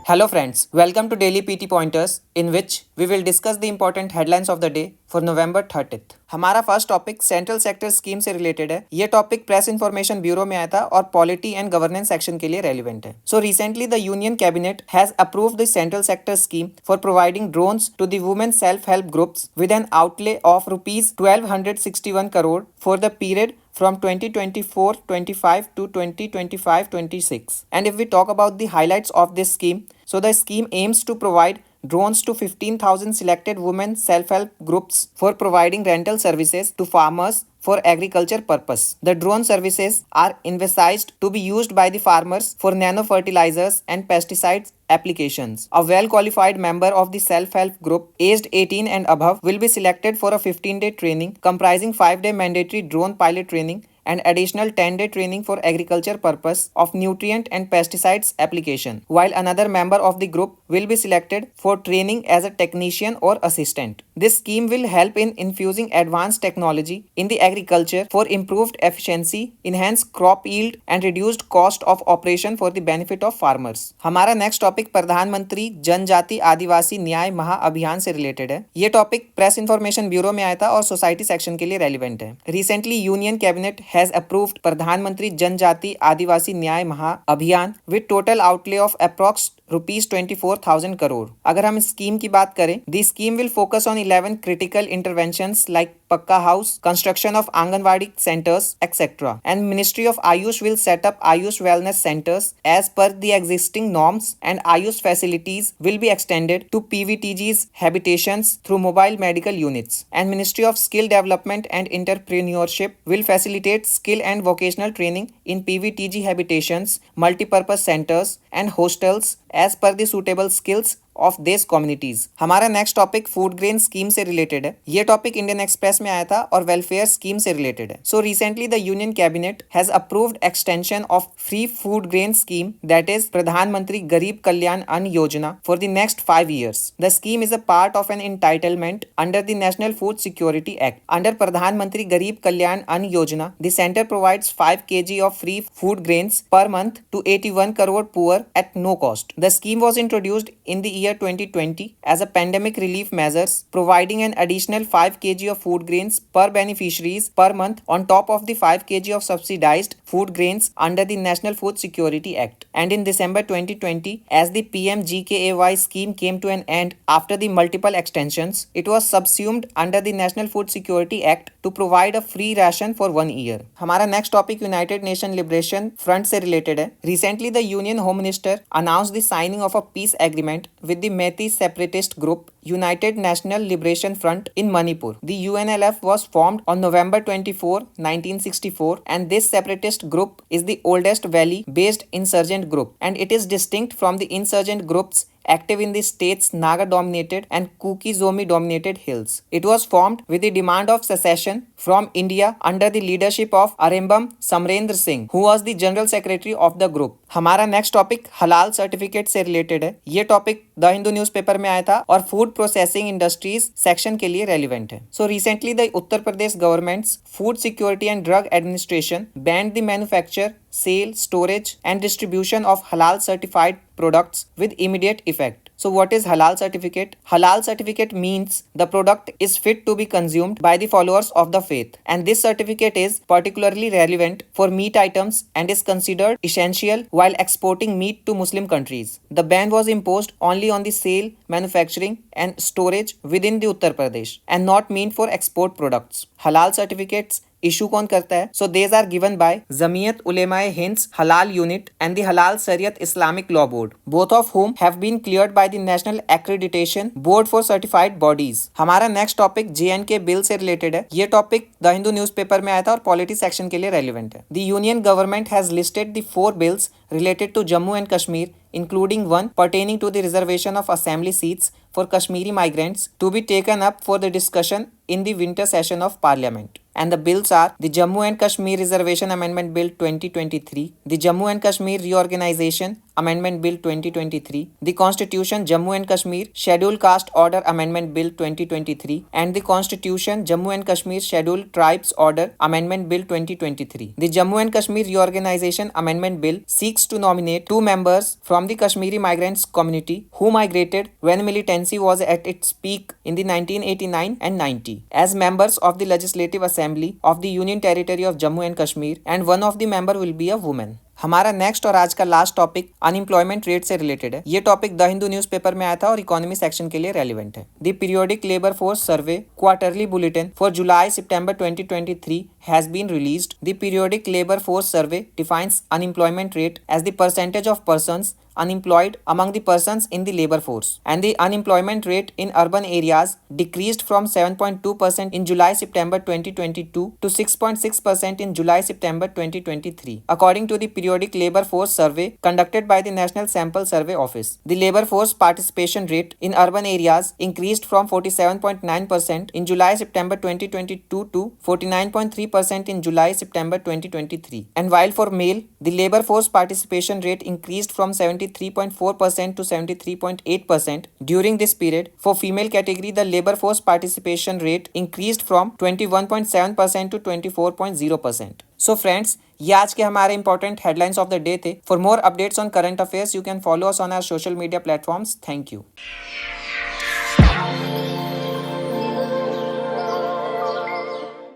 Hello friends, welcome to Daily PT Pointers in which we will discuss the important headlines of the day for November 30th. हमारा first topic central sector scheme से related है। ये topic press information bureau में आया था और polity and governance section के लिए रेलिवेंट है। So recently the union cabinet has approved the central sector scheme for providing drones to the women self help groups with an outlay of rupees 1261 crore for the period from 2024-25 to 2025-26. And if we talk about the highlights of this scheme, so the scheme aims to provide drones to 15,000 selected women self-help groups for providing rental services to farmers for agriculture purpose. The drone services are envisaged to be used by the farmers for nano fertilizers and pesticides applications. A well-qualified member of the self-help group aged 18 and above will be selected for a 15-day training comprising 5-day mandatory drone pilot training and additional 10-day training for agriculture purpose of nutrient and pesticides application, while another member of the group will be selected for training as a technician or assistant. This scheme will help in infusing advanced technology in the agriculture for improved efficiency, enhanced crop yield and reduced cost of operation for the benefit of farmers. हमारा next topic प्रधानमंत्री जनजाति आदिवासी न्याय महाअभियान से related है। ये topic press information bureau में आया था और सोसाइटी सेक्शन के लिए रेलिवेंट है। Recently union cabinet has approved प्रधानमंत्री जनजाति आदिवासी न्याय महाअभियान with total outlay of approx ₹24,000 crore. अगर हम स्कीम की बात करें, दी scheme will focus on 11 critical interventions like Pakka House, construction of Anganwadi centers, etc. And Ministry of Ayush will set up Ayush wellness centers as per the existing norms, and Ayush facilities will be extended to PVTG's habitations through mobile medical units. And Ministry of Skill Development and Entrepreneurship will facilitate skill and vocational training in PVTG habitations, multipurpose centers and hostels as per the suitable skills of देश communities. हमारा next topic food grain scheme से related है। ये topic Indian express में आया था और welfare scheme से रिलेटेड है। So recently the union cabinet has approved extension of free food grain scheme that is Pradhan Mantri Garib Kalyan Anna Yojana for the next 5 years. The scheme is a part of an entitlement under the National Food Security Act. Under Pradhan Mantri Garib Kalyan Anna Yojana the centre provides 5 kg of free food grains per month to 81 crore poor at no cost. The scheme was introduced in the year 2020 as a pandemic relief measures, providing an additional 5 kg of food grains per beneficiaries per month on top of the 5 kg of subsidized food grains under the National Food Security Act. And in December 2020, as the PMGKAY scheme came to an end after the multiple extensions, it was subsumed under the National Food Security Act to provide a free ration for 1 year. हमारा next topic United nation liberation front से related है। Recently the union home minister announced the signing of a piece agreement with the Meitei separatist group United National Liberation Front in Manipur. The UNLF was formed on November 24, 1964, and this separatist group is the oldest valley-based insurgent group, and it is distinct from the insurgent groups active in the state's Naga-dominated and Kuki-Zomi-dominated hills. It was formed with the demand of secession from India under the leadership of Arembam Samrendra Singh, who was the general secretary of the group. हमारा next topic हलाल certificate से related है। ये topic the Hindu newspaper में आया था और food processing industries section के लिए रेलिवेंट है। So recently the Uttar Pradesh governments food security and drug administration band the manufacture, sale, storage and distribution of halal certified products with immediate effect. So what is halal certificate? Halal certificate means the product is fit to be consumed by the followers of the faith, and this certificate is particularly relevant for meat items and is considered essential while exporting meat to Muslim countries. The ban was imposed only on the sale, manufacturing and storage within the Uttar Pradesh and not meant for export products. Halal certificates issue कौन करता है? So these are given by Jamiat Ulema e Hind halal unit and the halal Shariat Islamic law board, both of whom have been cleared by the National Accreditation Board for Certified Bodies. हमारा next topic JNK bill से related है। ये topic the Hindu newspaper में आया था और polity section के लिए रेलिवेंट है। The union government has listed the 4 bills related to Jammu and Kashmir, including one pertaining to the reservation of assembly seats for Kashmiri migrants to be taken up for the discussion in the winter session of Parliament. And the bills are the Jammu and Kashmir Reservation Amendment Bill 2023, the Jammu and Kashmir Reorganization Amendment Bill 2023, the Constitution Jammu and Kashmir Scheduled Caste Order Amendment Bill 2023, and the Constitution Jammu and Kashmir Scheduled Tribes Order Amendment Bill 2023. The Jammu and Kashmir Reorganization Amendment Bill seeks to nominate two members from the Kashmiri migrants community who migrated when militancy was at its peak in the 1989 and 90 as members of the Legislative Assembly of the Union Territory of Jammu and Kashmir, and one of the member will be a woman. हमारा next और आज का last topic unemployment rate से related है। ये topic the Hindu newspaper में आया था और इकोनॉमी सेक्शन के लिए रेलिवेंट है। The periodic labour force survey quarterly bulletin for July September 2023 has been released. The periodic labor force survey defines unemployment rate as the percentage of persons unemployed among the persons in the labor force, and the unemployment rate in urban areas decreased from 7.2% in July-September 2022 to 6.6% in July-September 2023, according to the periodic labor force survey conducted by the National Sample Survey Office. The labor force participation rate in urban areas increased from 47.9% in July-September 2022 to 49.3% in July-September 2023. And while for male, the labor force participation rate increased from 73.4% to 73.8% during this period. For female category, the labor force participation rate increased from 21.7% to 24.0%. So friends, ये आज के हमारे important headlines of the day थे। For more updates on current affairs you can follow us on our social media platforms. Thank you.